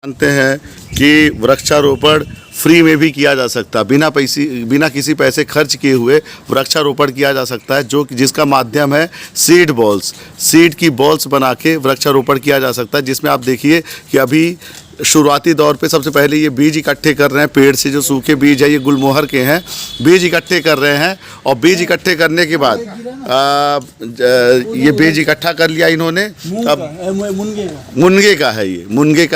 जानते हैं कि वृक्षारोपण फ्री में भी किया जा सकता है, बिना किसी पैसे खर्च किए हुए वृक्षारोपण किया जा सकता है, जिसका माध्यम है सीड की बॉल्स बना के वृक्षारोपण किया जा सकता है। जिसमें आप देखिए कि अभी शुरुआती दौर पे सबसे पहले ये बीज इकट्ठे कर रहे हैं, पेड़ से जो सूखे बीज है ये गुलमोहर के हैं, बीज इकट्ठे कर रहे हैं। और बीज इकट्ठे करने के बाद ये बीज इकट्ठा कर लिया इन्होंने। अब मुनगे का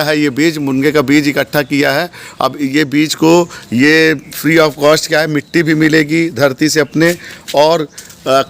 है ये बीज, मुनगे का बीज इकट्ठा किया है। अब ये बीज को ये फ्री ऑफ कॉस्ट क्या है, मिट्टी भी मिलेगी धरती से अपने, और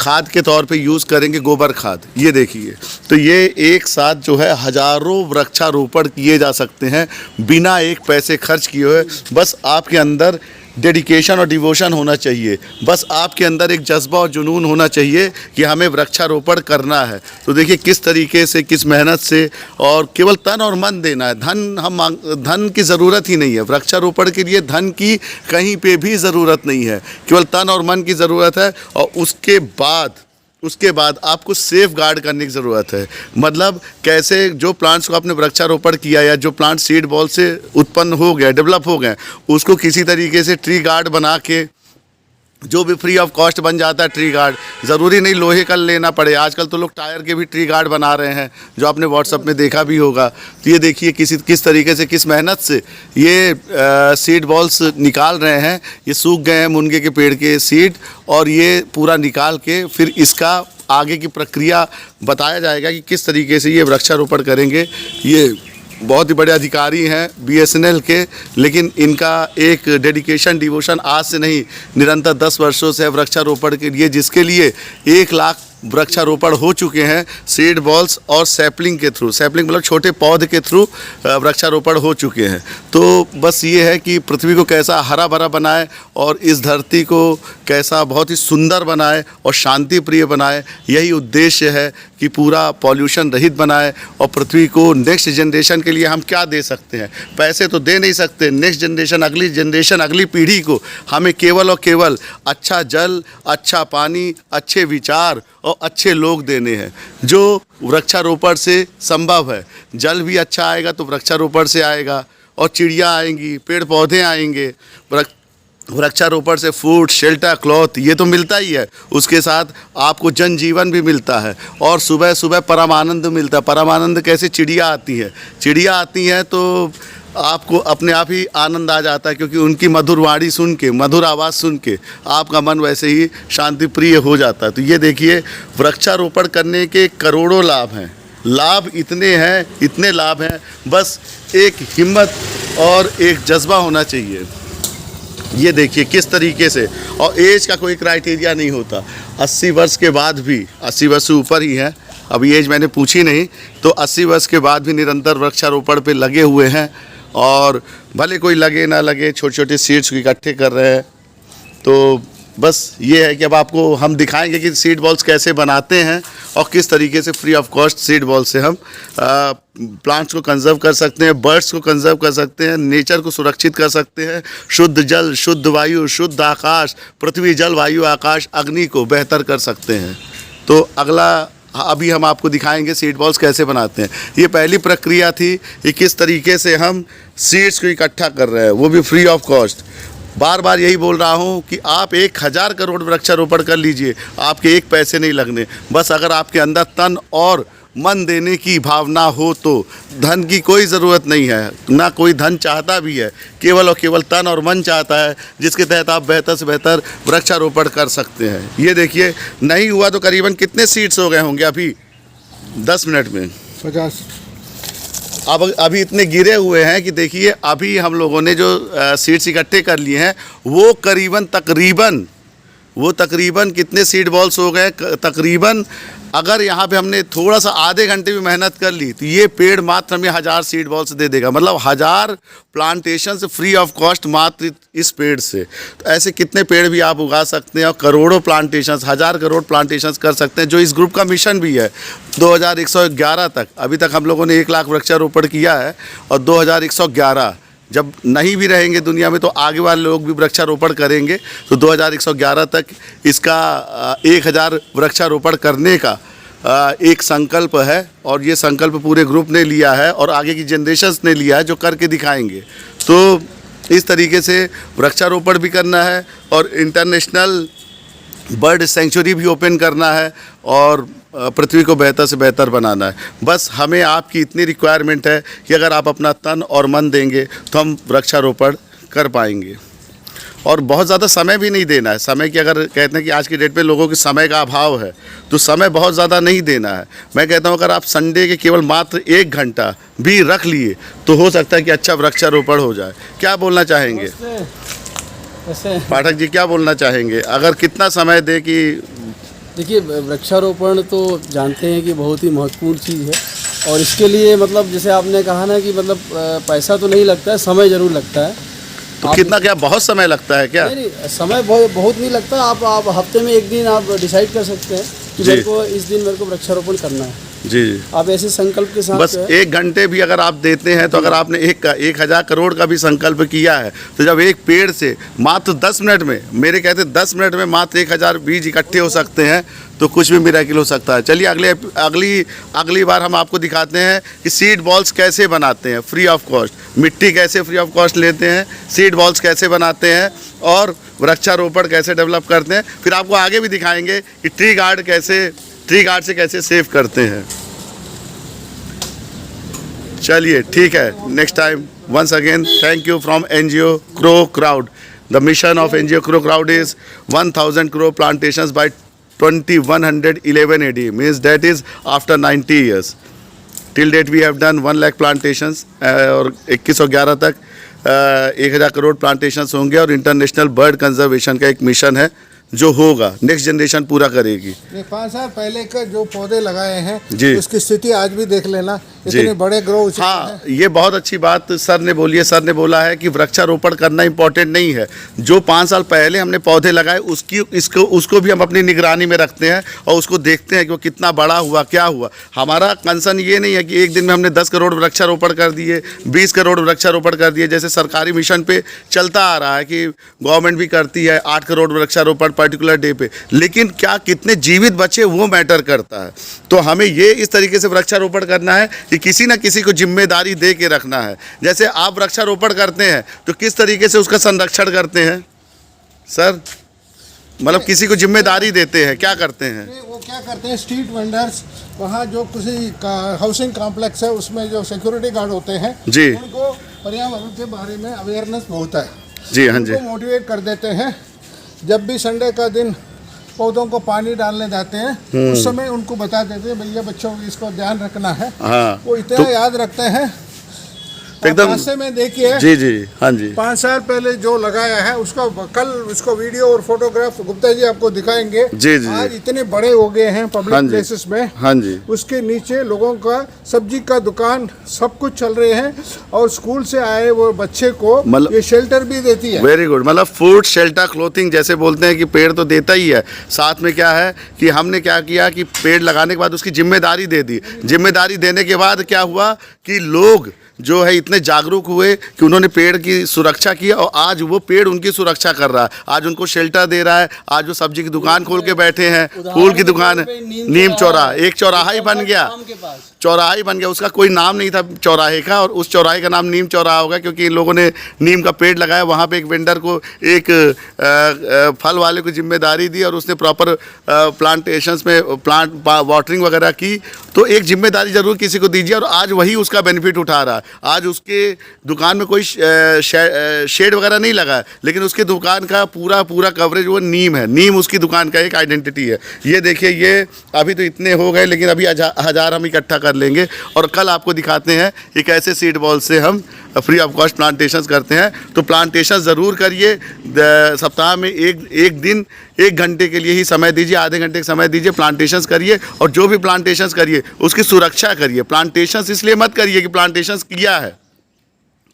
खाद के तौर पे यूज़ करेंगे गोबर खाद। ये देखिए, तो ये एक साथ जो है हज़ारों वृक्षारोपण किए जा सकते हैं बिना एक पैसे खर्च किए हुए। बस आपके अंदर डेडिकेशन और डिवोशन होना चाहिए, बस आपके अंदर एक जज्बा और जुनून होना चाहिए कि हमें वृक्षारोपण करना है। तो देखिए किस तरीके से, किस मेहनत से, और केवल तन और मन देना है। धन की ज़रूरत ही नहीं है वृक्षारोपण के लिए, धन की कहीं पे भी ज़रूरत नहीं है, केवल तन और मन की ज़रूरत है। और उसके बाद आपको सेफ गार्ड करने की ज़रूरत है। मतलब कैसे जो प्लांट्स को आपने वृक्षारोपण किया या जो प्लांट सीड बॉल से उत्पन्न हो गए, डेवलप हो गए, उसको किसी तरीके से ट्री गार्ड बना के, जो भी फ्री ऑफ कॉस्ट बन जाता है ट्री गार्ड, ज़रूरी नहीं लोहे का लेना पड़े, आजकल तो लोग टायर के भी ट्री गार्ड बना रहे हैं, जो आपने व्हाट्सएप में देखा भी होगा। तो ये देखिए किस तरीके से, किस मेहनत से ये सीड बॉल्स निकाल रहे हैं। ये सूख गए हैं मुनगे के पेड़ के सीड, और ये पूरा निकाल के फिर इसका आगे की प्रक्रिया बताया जाएगा कि किस तरीके से ये वृक्षारोपण करेंगे। ये बहुत ही बड़े अधिकारी हैं BSNL के, लेकिन इनका एक डेडिकेशन, डिवोशन आज से नहीं, निरंतर 10 वर्षों से है वृक्षारोपण के लिए, जिसके लिए 1 लाख वृक्षारोपण हो चुके हैं सीड बॉल्स और सैपलिंग के थ्रू। सैपलिंग मतलब छोटे पौधे के थ्रू वृक्षारोपण हो चुके हैं। तो बस ये है कि पृथ्वी को कैसा हरा भरा बनाए और इस धरती को कैसा बहुत ही सुंदर बनाए और शांति प्रिय बनाए। यही उद्देश्य है कि पूरा पॉल्यूशन रहित बनाए, और पृथ्वी को नेक्स्ट जनरेशन के लिए हम क्या दे सकते हैं। पैसे तो दे नहीं सकते, नेक्स्ट जनरेशन, अगली जनरेशन, अगली पीढ़ी को हमें केवल और केवल अच्छा जल, अच्छा पानी, अच्छे विचार और अच्छे लोग देने हैं, जो वृक्षारोपण से संभव है। जल भी अच्छा आएगा तो वृक्षारोपण से आएगा, और चिड़िया आएंगी, पेड़ पौधे आएंगे। वृक्षारोपण से फूड, शेल्टर, क्लॉथ ये तो मिलता ही है, उसके साथ आपको जनजीवन भी मिलता है, और सुबह सुबह परम आनंद मिलता है। परम आनंद कैसे, चिड़िया आती हैं तो आपको अपने आप ही आनंद आ जाता है, क्योंकि उनकी मधुर वाणी सुन के, मधुर आवाज़ सुन के आपका मन वैसे ही शांति प्रिय हो जाता है। तो ये देखिए, वृक्षारोपण करने के करोड़ों लाभ हैं, लाभ इतने लाभ हैं, बस एक हिम्मत और एक जज्बा होना चाहिए। ये देखिए किस तरीके से, और एज का कोई क्राइटेरिया नहीं होता। 80 वर्ष के बाद भी, 80 वर्ष से ऊपर ही है, अभी एज मैंने पूछी नहीं, तो 80 वर्ष के बाद भी निरंतर वृक्षारोपण पे लगे हुए हैं। और भले कोई लगे ना लगे, छोटे छोटे सीड्स को इकट्ठे कर रहे हैं। तो बस ये है कि अब आपको हम दिखाएंगे कि सीड बॉल्स कैसे बनाते हैं, और किस तरीके से free of cost seed ball से हम प्लांट्स को कंजर्व कर सकते हैं, बर्ड्स को कंजर्व कर सकते हैं, नेचर को सुरक्षित कर सकते हैं, शुद्ध जल, शुद्ध वायु, शुद्ध आकाश, पृथ्वी, जल, वायु, आकाश, अग्नि को बेहतर कर सकते हैं। तो अभी हम आपको दिखाएंगे सीड बॉल्स कैसे बनाते हैं। ये पहली प्रक्रिया थी कि किस तरीके से हम सीड्स को इकट्ठा कर रहे हैं, वो भी फ्री ऑफ कॉस्ट। बार बार यही बोल रहा हूँ कि आप 1000 करोड़ वृक्षारोपण कर लीजिए, आपके एक पैसे नहीं लगने। बस अगर आपके अंदर तन और मन देने की भावना हो तो धन की कोई ज़रूरत नहीं है, ना कोई धन चाहता भी है, केवल और केवल तन और मन चाहता है, जिसके तहत आप बेहतर से बेहतर वृक्षारोपण कर सकते हैं। ये देखिए, नहीं हुआ तो करीबन कितने सीड्स हो गए होंगे अभी 10 मिनट में? 50। अब अभी इतने गिरे हुए हैं कि देखिए, अभी हम लोगों ने जो सीड्स इकट्ठे कर लिए हैं वो तकरीबन कितने सीड बॉल्स हो गए, तकरीबन अगर यहाँ पे हमने थोड़ा सा आधे घंटे भी मेहनत कर ली तो ये पेड़ मात्र हमें 1000 सीड बॉल्स दे देगा। मतलब 1000 प्लांटेशन से फ्री ऑफ कॉस्ट मात्र इस पेड़ से। तो ऐसे कितने पेड़ भी आप उगा सकते हैं, और करोड़ों प्लांटेशंस, 1000 करोड़ प्लांटेशंस कर सकते हैं, जो इस ग्रुप का मिशन भी है। 2111 तक, अभी तक हम लोगों ने 1 लाख वृक्षारोपण किया है, और 2111 जब नहीं भी रहेंगे दुनिया में तो आगे वाले लोग भी वृक्षारोपण करेंगे। तो 2111 तक इसका 1000 वृक्षारोपण करने का एक संकल्प है और ये संकल्प पूरे ग्रुप ने लिया है और आगे की जनरेशन्स ने लिया है जो करके दिखाएंगे। तो इस तरीके से वृक्षारोपण भी करना है और इंटरनेशनल बर्ड सेंचुरी भी ओपन करना है और पृथ्वी को बेहतर से बेहतर बनाना है। बस हमें आपकी इतनी रिक्वायरमेंट है कि अगर आप अपना तन और मन देंगे तो हम वृक्षारोपण कर पाएंगे। और बहुत ज़्यादा समय भी नहीं देना है। समय की अगर कहते हैं कि आज की डेट पे लोगों के समय का अभाव है तो समय बहुत ज़्यादा नहीं देना है। मैं कहता हूँ अगर आप संडे के केवल मात्र 1 घंटा भी रख लिए तो हो सकता है कि अच्छा वृक्षारोपण हो जाए। क्या बोलना चाहेंगे पाठक जी, क्या बोलना चाहेंगे? अगर कितना समय दे कि देखिए, वृक्षारोपण तो जानते हैं कि बहुत ही महत्वपूर्ण चीज़ है और इसके लिए मतलब जैसे आपने कहा ना कि मतलब पैसा तो नहीं लगता है, समय ज़रूर लगता है। तो कितना, क्या बहुत समय लगता है क्या? नहीं, समय बहुत नहीं लगता। आप हफ्ते में 1 दिन आप डिसाइड कर सकते हैं कि मेरे को इस दिन मेरे को वृक्षारोपण करना है। जी, आप ऐसे संकल्प के साथ बस 1 घंटे भी अगर आप देते हैं तो अगर आपने 1,000 करोड़ का भी संकल्प किया है तो जब एक पेड़ से मात्र 10 मिनट में, मेरे कहते 10 मिनट में मात्र 1,000 बीज इकट्ठे हो सकते हैं तो कुछ भी मिरेकल हो सकता है। चलिए अगली बार हम आपको दिखाते हैं कि सीड बॉल्स कैसे बनाते हैं फ्री ऑफ कॉस्ट, मिट्टी कैसे फ्री ऑफ कॉस्ट लेते हैं, सीड बॉल्स कैसे बनाते हैं और वृक्षारोपण कैसे डेवलप करते हैं। फिर आपको आगे भी दिखाएंगे कि ट्री गार्ड से कैसे सेव करते हैं। चलिए ठीक है, next time once again thank you from NGO Crow Crowd. The mission of NGO Crow Crowd is 1,000 crore plantations by 2111 AD, means that is after 90 years. Till date we have done 1 lakh plantations और 2111 तक 1,000 crore plantations होंगे और international bird conservation का एक mission है जो होगा, next generation पूरा करेगी। 5 साल पहले का जो पौधे लगाए हैं जी, उसकी स्थिति आज भी देख लेना, इतने बड़े ग्रो हो चुके हैं। हाँ, ये बहुत अच्छी बात सर ने बोली है। सर ने बोला है कि वृक्षारोपण करना इम्पोर्टेंट नहीं है, जो 5 साल पहले हमने पौधे लगाए उसको भी हम अपनी निगरानी में रखते हैं और उसको देखते हैं कि वो कितना बड़ा हुआ, क्या हुआ। हमारा कंसर्न ये नहीं है कि एक दिन में हमने 10 करोड़ वृक्षारोपण कर दिए, 20 करोड़ वृक्षारोपण कर दिए, जैसे सरकारी मिशन पे चलता आ रहा है कि गवर्नमेंट भी करती है 8 करोड़ वृक्षारोपण पर्टिकुलर डे पे, लेकिन क्या कितने जीवित बचे वो मैटर करता है। तो हमें ये इस तरीके से वृक्षारोपण करना है कि किसी ना किसी को जिम्मेदारी दे के रखना है। जैसे आप वृक्षारोपण करते हैं तो किस तरीके से उसका संरक्षण करते हैं सर? मतलब किसी को जिम्मेदारी देते हैं, क्या करते हैं? वो क्या करते हैं, स्ट्रीट वेंडर्स, वहाँ जो किसी हाउसिंग कॉम्प्लेक्स है उसमें जो सिक्योरिटी गार्ड होते हैं जी, उनको पर्यावरण के बारे में अवेयरनेस बहुत है जी, हाँ जी, उनको मोटिवेट कर देते हैं। जब भी संडे का दिन पौधों को पानी डालने जाते हैं उस समय उनको बता देते हैं भैया बच्चों को इसको ध्यान रखना है। हाँ, वो इतना याद रखते हैं एकदम। रास्ते में देखिए जी जी, हाँ जी, 5 साल पहले जो लगाया है उसका कल उसको वीडियो और फोटोग्राफ गुप्ता जी आपको दिखाएंगे। जी जी, आज इतने बड़े हो गए हैं पब्लिक प्लेसेस में। हाँ जी, उसके नीचे लोगों का सब्जी का दुकान सब कुछ चल रहे हैं और स्कूल से आए वो बच्चे को ये शेल्टर भी देती है। Very good. मतलब फूड, शेल्टर, क्लोथिंग जैसे बोलते हैं कि पेड़ तो देता ही है, साथ में क्या है कि हमने क्या किया कि पेड़ लगाने के बाद उसकी जिम्मेदारी दे दी। जिम्मेदारी देने के बाद क्या हुआ कि लोग जो है इतने जागरूक हुए कि उन्होंने पेड़ की सुरक्षा की और आज वो पेड़ उनकी सुरक्षा कर रहा है। आज उनको शेल्टर दे रहा है। आज वो सब्जी की दुकान खोल के बैठे हैं, फूल की दुकान, नीम चौराहा, एक चौराहा ही बन गया, चौराहा ही बन गया। उसका कोई नाम नहीं था चौराहे का और उस चौराहे का नाम नीम चौराहा होगा क्योंकि इन लोगों ने नीम का पेड़ लगाया। वहाँ पे एक वेंडर को, एक फल वाले को जिम्मेदारी दी और उसने प्रॉपर प्लांटेशंस में प्लांट वाटरिंग वगैरह की। तो एक जिम्मेदारी ज़रूर किसी को दीजिए और आज वही उसका बेनिफिट उठा रहा है। आज उसके दुकान में कोई शेड वगैरह नहीं लगा है, लेकिन उसकी दुकान का पूरा कवरेज वो नीम है। नीम उसकी दुकान का एक आइडेंटिटी है। ये देखिए, ये अभी तो इतने हो गए लेकिन अभी 1000 हम इकट्ठा कर लेंगे और कल आपको दिखाते हैं कि कैसे सीड बॉल से हम फ्री ऑफ कॉस्ट प्लांटेशंस करते हैं। तो प्लांटेशन ज़रूर करिए। सप्ताह में एक दिन 1 घंटे के लिए ही समय दीजिए, आधे घंटे का समय दीजिए, प्लांटेशंस करिए और जो भी प्लांटेशंस करिए उसकी सुरक्षा करिए। प्लांटेशंस इसलिए मत करिए कि प्लांटेशंस किया है,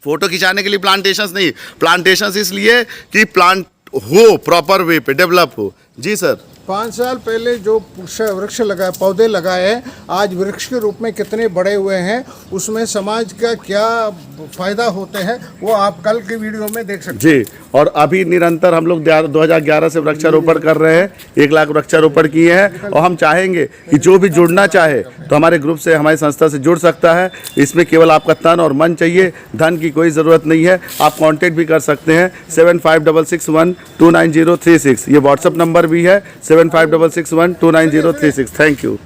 फोटो खिंचाने के लिए प्लांटेशंस नहीं, प्लांटेशंस इसलिए कि प्लांट हो प्रॉपर वे पे डेवलप हो। जी सर। 5 साल पहले जो वृक्ष लगाए, पौधे लगाए हैं, आज वृक्ष के रूप में कितने बड़े हुए हैं, उसमें समाज का क्या फायदा होते हैं वो आप कल की वीडियो में देख सकते हैं। जी, और अभी निरंतर हम लोग 2011 से वृक्षारोपण कर रहे हैं, 1 लाख वृक्षारोपण किए हैं और हम चाहेंगे कि जो भी जुड़ना चाहे तो हमारे ग्रुप से, हमारी संस्था से जुड़ सकता है। इसमें केवल आपका तन और मन चाहिए, धन की कोई ज़रूरत नहीं है। आप कांटेक्ट भी कर सकते हैं 7561299036, ये व्हाट्सअप नंबर भी है 7561299036। Thank you.